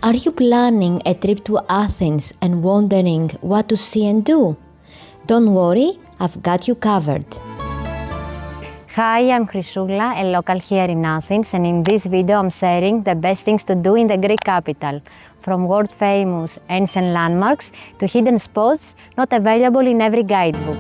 Are you planning a trip to Athens and wondering what to see and do? Don't worry, I've got you covered. Hi, I'm Chrysula, a local here in Athens, and in this video I'm sharing the best things to do in the Greek capital, from world-famous ancient landmarks to hidden spots not available in every guidebook.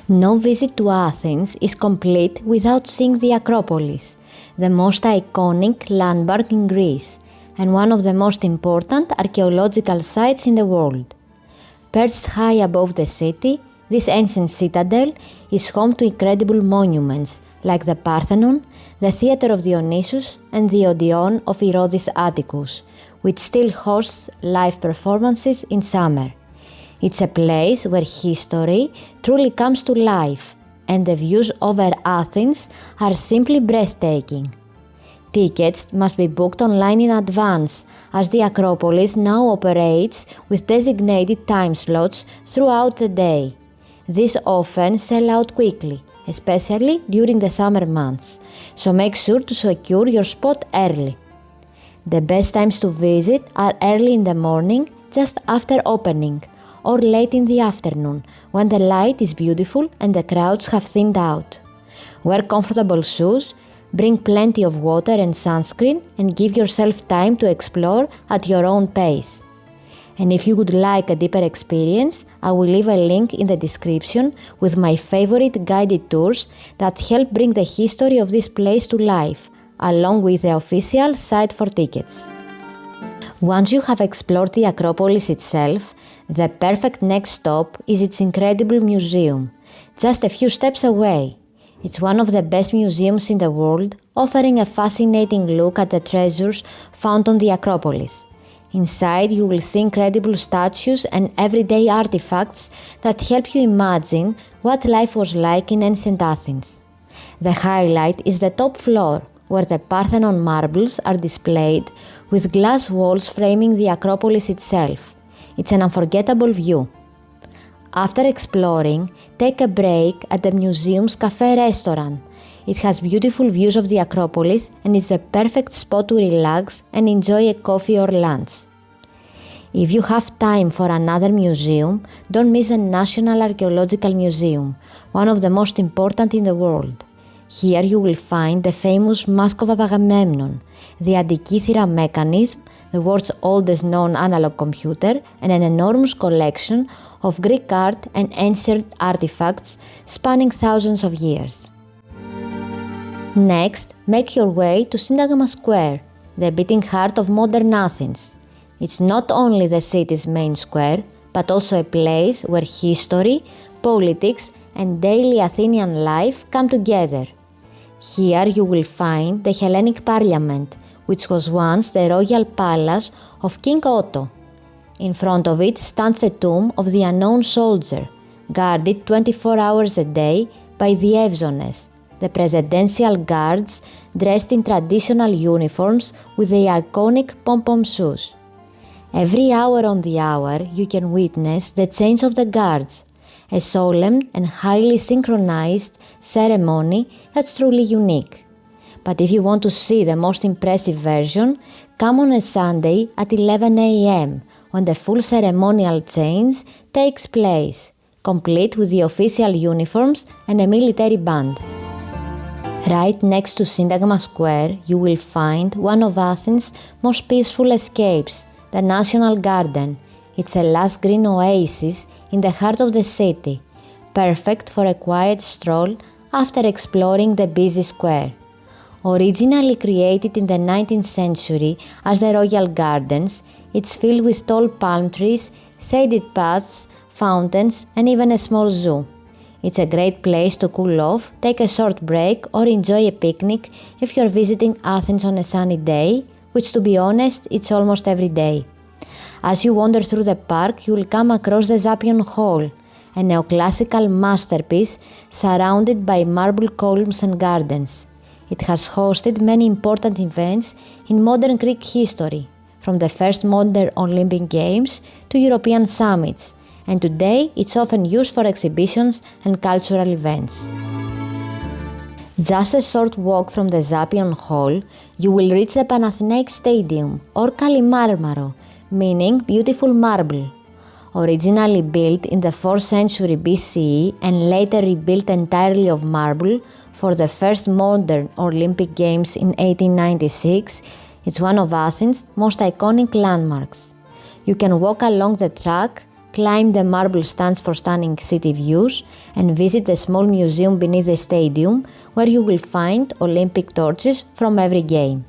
No visit to Athens is complete without seeing the Acropolis, the most iconic landmark in Greece, and one of the most important archaeological sites in the world. Perched high above the city, this ancient citadel is home to incredible monuments like the Parthenon, the Theatre of Dionysus, and the Odeon of Herodes Atticus, which still hosts live performances in summer. It's a place where history truly comes to life, and the views over Athens are simply breathtaking. Tickets must be booked online in advance, as the Acropolis now operates with designated time slots throughout the day. These often sell out quickly, especially during the summer months, so make sure to secure your spot early. The best times to visit are early in the morning, just after opening, or late in the afternoon, when the light is beautiful and the crowds have thinned out. Wear comfortable shoes, bring plenty of water and sunscreen, and give yourself time to explore at your own pace. And if you would like a deeper experience, I will leave a link in the description with my favorite guided tours that help bring the history of this place to life, along with the official site for tickets. Once you have explored the Acropolis itself, the perfect next stop is its incredible museum, just a few steps away. It's one of the best museums in the world, offering a fascinating look at the treasures found on the Acropolis. Inside, you will see incredible statues and everyday artifacts that help you imagine what life was like in ancient Athens. The highlight is the top floor, where the Parthenon marbles are displayed with glass walls framing the Acropolis itself. It's an unforgettable view. After exploring, take a break at the museum's cafe restaurant. It has beautiful views of the Acropolis and is a perfect spot to relax and enjoy a coffee or lunch. If you have time for another museum, don't miss the National Archaeological Museum, one of the most important in the world. Here you will find the famous Mask of Agamemnon, the Antikythera mechanism, the world's oldest known analog computer, and an enormous collection of Greek art and ancient artifacts spanning thousands of years. Next, make your way to Syntagma Square, the beating heart of modern Athens. It's not only the city's main square, but also a place where history, politics, and daily Athenian life come together. Here you will find the Hellenic Parliament, which was once the royal palace of King Otto. In front of it stands the tomb of the unknown soldier, guarded 24 hours a day by the Evzones, the presidential guards dressed in traditional uniforms with the iconic pom-pom shoes. Every hour on the hour you can witness the change of the guards, a solemn and highly synchronized ceremony that's truly unique. But if you want to see the most impressive version, come on a Sunday at 11 a.m. when the full ceremonial change takes place, complete with the official uniforms and a military band. Right next to Syntagma Square, you will find one of Athens' most peaceful escapes, the National Garden. It's a lush green oasis in the heart of the city, perfect for a quiet stroll after exploring the busy square. Originally created in the 19th century as the Royal Gardens, it's filled with tall palm trees, shaded paths, fountains, and even a small zoo. It's a great place to cool off, take a short break, or enjoy a picnic if you're visiting Athens on a sunny day, which, to be honest, it's almost every day. As you wander through the park, you will come across the Zappeion Hall, a neoclassical masterpiece surrounded by marble columns and gardens. It has hosted many important events in modern Greek history, from the first modern Olympian Games to European summits, and today it's often used for exhibitions and cultural events. Just a short walk from the Zappeion Hall, you will reach the Panathenaic Stadium, or Kalimarmaro, meaning beautiful marble. Originally built in the 4th century BCE and later rebuilt entirely of marble for the first modern Olympic Games in 1896, it's one of Athens' most iconic landmarks. You can walk along the track, climb the marble stands for stunning city views, and visit a small museum beneath the stadium where you will find Olympic torches from every game.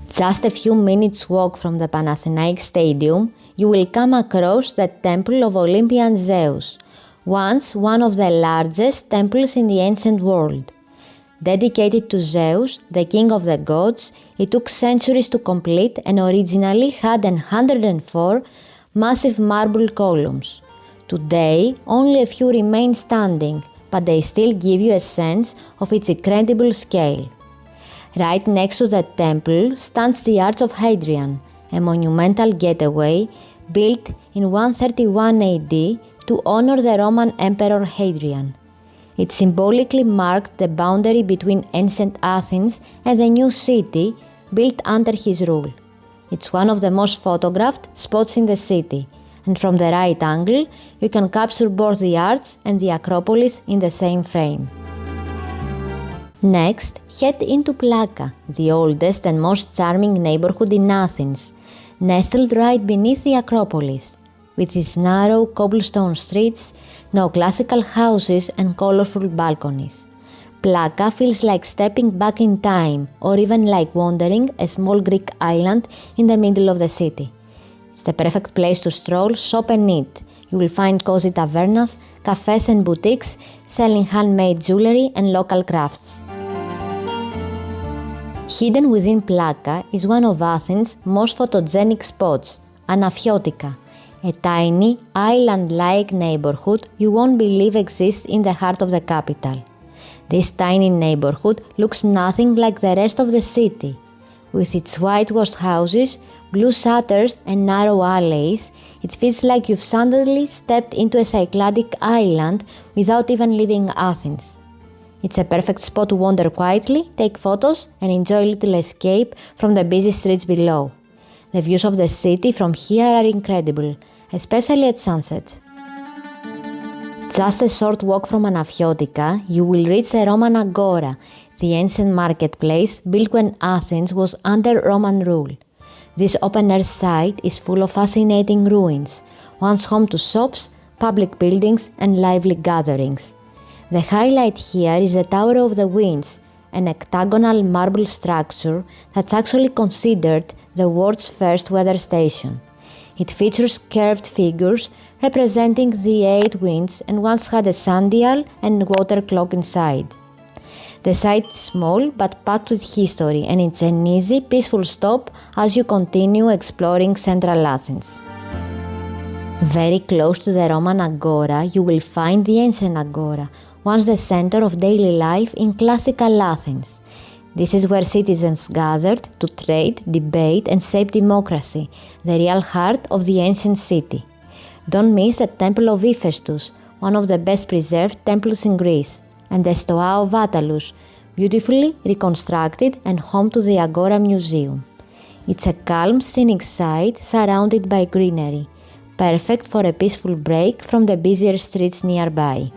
Just a few minutes walk from the Panathenaic Stadium, you will come across the temple of Olympian Zeus, once one of the largest temples in the ancient world. Dedicated to Zeus, the king of the gods, it took centuries to complete and originally had 104 massive marble columns. Today, only a few remain standing, but they still give you a sense of its incredible scale. Right next to the temple stands the Arch of Hadrian, a monumental gateway built in 131 AD to honor the Roman Emperor Hadrian. It symbolically marked the boundary between ancient Athens and the new city built under his rule. It's one of the most photographed spots in the city, and from the right angle, you can capture both the arch and the Acropolis in the same frame. Next, head into Plaka, the oldest and most charming neighborhood in Athens, nestled right beneath the Acropolis. With its narrow cobblestone streets, neoclassical houses and colorful balconies. Plaka feels like stepping back in time, or even like wandering a small Greek island in the middle of the city. It's the perfect place to stroll, shop and eat. You will find cozy tavernas, cafes and boutiques selling handmade jewelry and local crafts. Hidden within Plaka is one of Athens' most photogenic spots, Anafiotika, a tiny, island-like neighborhood you won't believe exists in the heart of the capital. This tiny neighborhood looks nothing like the rest of the city. With its whitewashed houses, blue shutters and narrow alleys, it feels like you've suddenly stepped into a Cycladic island without even leaving Athens. It's a perfect spot to wander quietly, take photos, and enjoy a little escape from the busy streets below. The views of the city from here are incredible, especially at sunset. Just a short walk from Anafiotika, you will reach the Roman Agora, the ancient marketplace built when Athens was under Roman rule. This open-air site is full of fascinating ruins, once home to shops, public buildings, and lively gatherings. The highlight here is the Tower of the Winds, an octagonal marble structure that's actually considered the world's first weather station. It features curved figures representing the 8 winds and once had a sundial and water clock inside. The site is small but packed with history, and it's an easy, peaceful stop as you continue exploring central Athens. Very close to the Roman Agora, you will find the ancient Agora, once the center of daily life in classical Athens. This is where citizens gathered to trade, debate, and shape democracy, the real heart of the ancient city. Don't miss the Temple of Hephaestus, one of the best preserved temples in Greece, and the Stoa of Attalus, beautifully reconstructed and home to the Agora Museum. It's a calm, scenic site surrounded by greenery, perfect for a peaceful break from the busier streets nearby.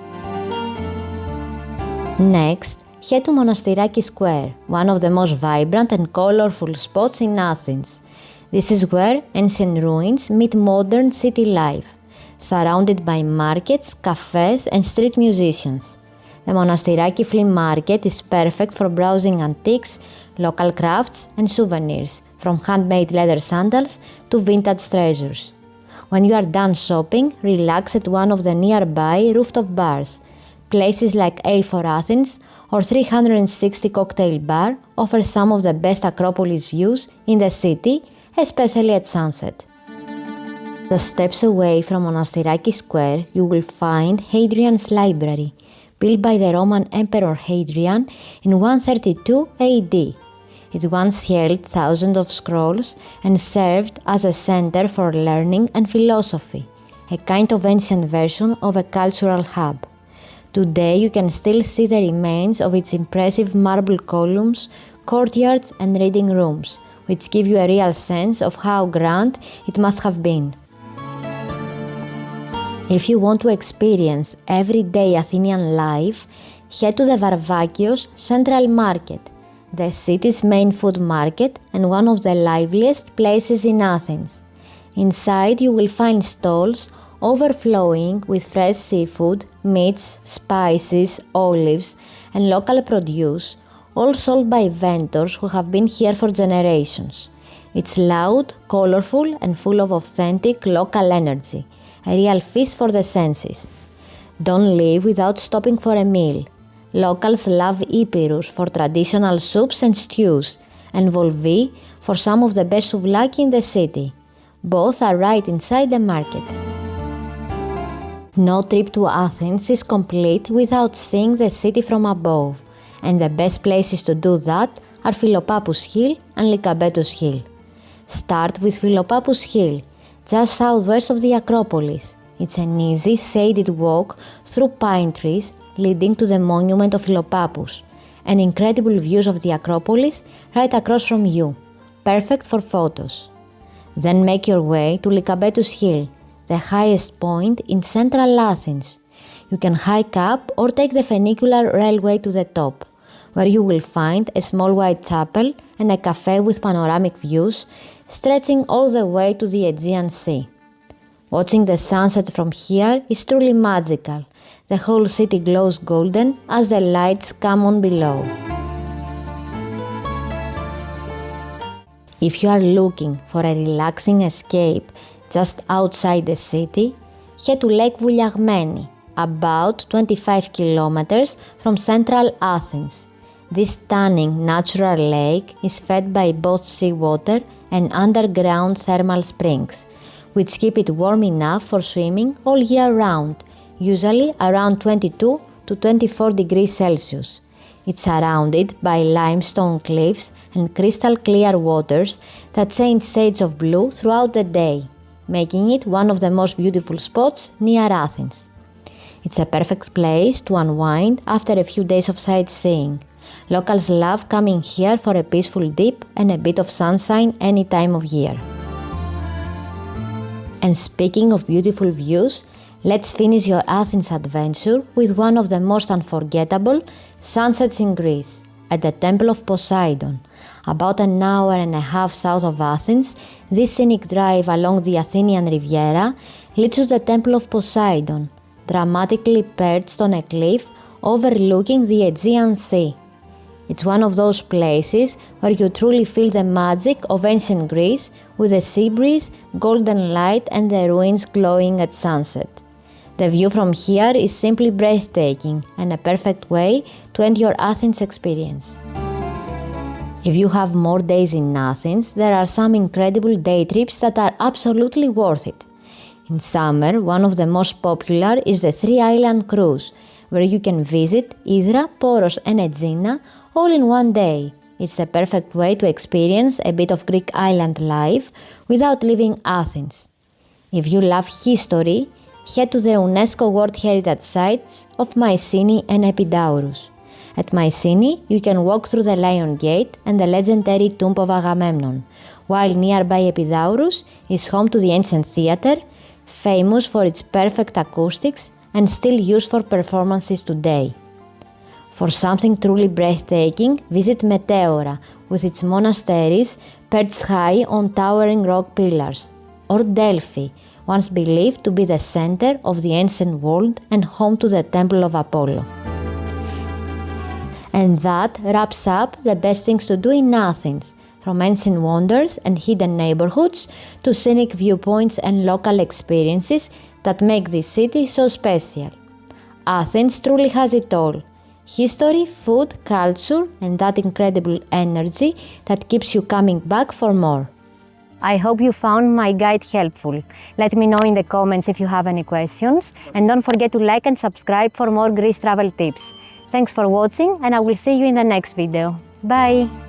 Next, head to Monastiraki Square, one of the most vibrant and colorful spots in Athens. This is where ancient ruins meet modern city life, surrounded by markets, cafes, and street musicians. The Monastiraki Flea Market is perfect for browsing antiques, local crafts, and souvenirs, from handmade leather sandals to vintage treasures. When you are done shopping, relax at one of the nearby rooftop bars. Places like A4 Athens or 360 Cocktail Bar offer some of the best Acropolis views in the city, especially at sunset. Just steps away from Monastiraki Square, you will find Hadrian's Library, built by the Roman Emperor Hadrian in 132 AD. It once held thousands of scrolls and served as a center for learning and philosophy, a kind of ancient version of a cultural hub. Today you can still see the remains of its impressive marble columns, courtyards and reading rooms, which give you a real sense of how grand it must have been. If you want to experience everyday Athenian life, head to the Varvakios Central Market, the city's main food market and one of the liveliest places in Athens. Inside you will find stalls overflowing with fresh seafood, meats, spices, olives and local produce, all sold by vendors who have been here for generations. It's loud, colorful and full of authentic local energy, a real feast for the senses. Don't leave without stopping for a meal. Locals love Epirus for traditional soups and stews, and Volvi for some of the best souvlaki in the city. Both are right inside the market. No trip to Athens is complete without seeing the city from above, and the best places to do that are Philopappos Hill and Lycabettus Hill. Start with Philopappos Hill, just southwest of the Acropolis. It's an easy, shaded walk through pine trees leading to the monument of Philopappos, and incredible views of the Acropolis right across from you, perfect for photos. Then make your way to Lycabettus Hill, the highest point in central Athens. You can hike up or take the funicular railway to the top, where you will find a small white chapel and a cafe with panoramic views stretching all the way to the Aegean Sea. Watching the sunset from here is truly magical. The whole city glows golden as the lights come on below. If you are looking for a relaxing escape just outside the city, head to Lake Vouliagmeni, about 25 kilometers from central Athens. This stunning natural lake is fed by both seawater and underground thermal springs, which keep it warm enough for swimming all year round, usually around 22 to 24 degrees Celsius. It's surrounded by limestone cliffs and crystal clear waters that change shades of blue throughout the day, making it one of the most beautiful spots near Athens. It's a perfect place to unwind after a few days of sightseeing. Locals love coming here for a peaceful dip and a bit of sunshine any time of year. And speaking of beautiful views, let's finish your Athens adventure with one of the most unforgettable sunsets in Greece, at the Temple of Poseidon. About an hour and a half south of Athens, this scenic drive along the Athenian Riviera leads to the Temple of Poseidon, dramatically perched on a cliff overlooking the Aegean Sea. It's one of those places where you truly feel the magic of ancient Greece with the sea breeze, golden light and the ruins glowing at sunset. The view from here is simply breathtaking and a perfect way to end your Athens experience. If you have more days in Athens, there are some incredible day trips that are absolutely worth it. In summer, one of the most popular is the 3-island cruise, where you can visit Hydra, Poros and Aegina all in one day. It's the perfect way to experience a bit of Greek island life without leaving Athens. If you love history, head to the UNESCO World Heritage Sites of Mycenae and Epidaurus. At Mycenae, you can walk through the Lion Gate and the legendary tomb of Agamemnon, while nearby Epidaurus is home to the ancient theatre, famous for its perfect acoustics and still used for performances today. For something truly breathtaking, visit Meteora with its monasteries perched high on towering rock pillars, or Delphi, once believed to be the center of the ancient world and home to the Temple of Apollo. And that wraps up the best things to do in Athens, from ancient wonders and hidden neighborhoods to scenic viewpoints and local experiences that make this city so special. Athens truly has it all: history, food, culture, and that incredible energy that keeps you coming back for more. I hope you found my guide helpful. Let me know in the comments if you have any questions, and don't forget to like and subscribe for more Greece travel tips. Thanks for watching, and I will see you in the next video. Bye!